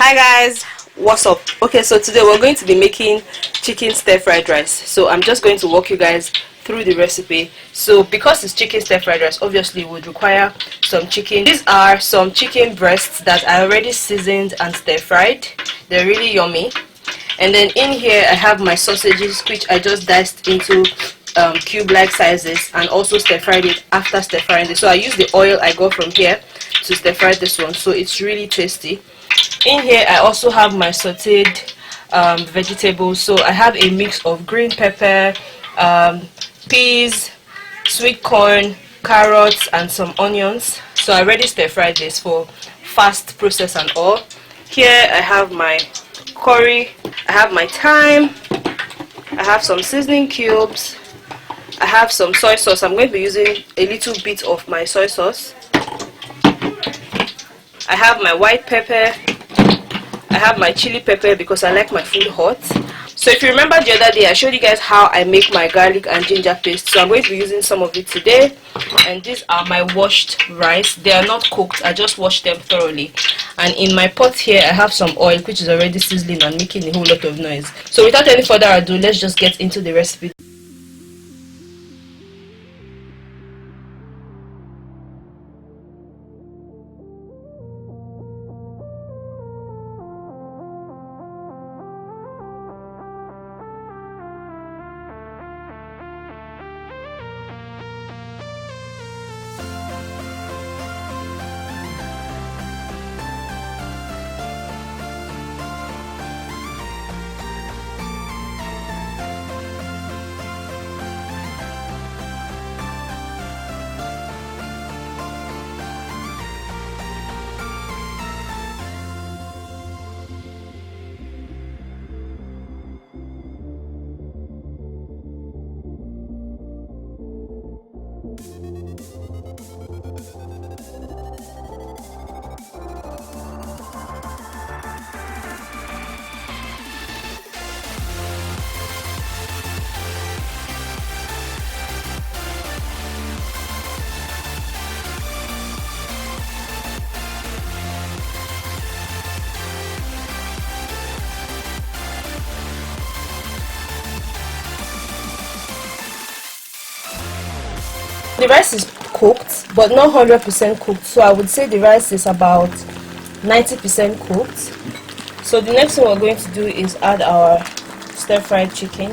Hi guys, what's up? Okay, so today we're going to be making chicken stir-fried rice. So I'm just going to walk you guys through the recipe. So because it's chicken stir-fried rice, obviously would require some chicken. These are some chicken breasts that I already seasoned and stir-fried. They're really yummy. And then in here I have my sausages, which I just diced into cube-like sizes and also stir-fried it after stir-frying it. So I use the oil I got from here to stir-fry this one, so it's really tasty. In here I also have my sauteed vegetables. So I have a mix of green pepper, peas, sweet corn, carrots and some onions. So I already stir-fried this for fast process and all. Here I have my curry, I have my thyme, I have some seasoning cubes, I have some soy sauce. I'm going to be using a little bit of my soy sauce. I have my white pepper, I have my chili pepper because I like my food hot. So if you remember the other day I showed you guys how I make my garlic and ginger paste, so I'm going to be using some of it today. And these are my washed rice. They are not cooked, I just washed them thoroughly. And in my pot here I have some oil which is already sizzling and making a whole lot of noise. So without any further ado, let's just get into the recipe. The rice is cooked but not 100% cooked, so I would say the rice is about 90% cooked. So the next thing we're going to do is add our stir-fried chicken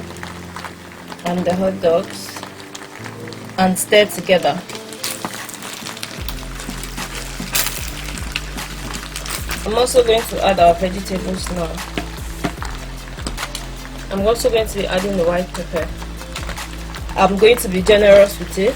and the hot dogs and stir together. I'm also going to add our vegetables now. I'm also going to be adding the white pepper. I'm going to be generous with it.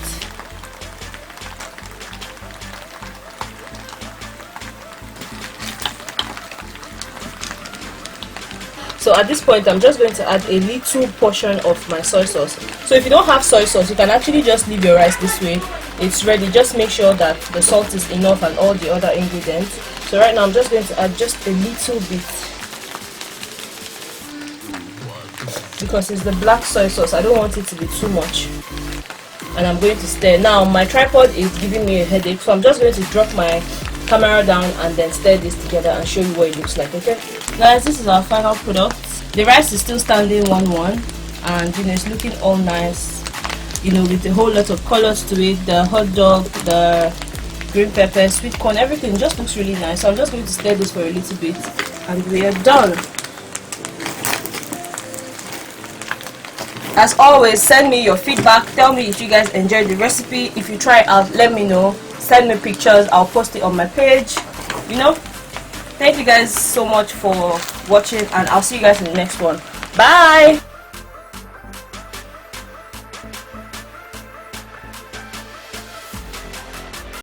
So at this point I'm just going to add a little portion of my soy sauce. So if you don't have soy sauce, you can actually just leave your rice this way. It's ready. Just make sure that the salt is enough and all the other ingredients. So right now I'm just going to add just a little bit, because it's the black soy sauce. I don't want it to be too much. And I'm going to stir. Now my tripod is giving me a headache, so I'm just going to drop my camera down and then stir this together and show you what it looks like. Okay guys, this is our final product. The rice is still standing 1-1 and it's looking all nice, with a whole lot of colors to it. The hot dog, the green pepper, sweet corn, everything just looks really nice. So I'm just going to stir this for a little bit and we are done. As always, send me your feedback. Tell me if you guys enjoyed the recipe. If you try it out, let me know. Send me pictures. I'll post it on my page. Thank you guys so much for watching and I'll see you guys in the next one. Bye.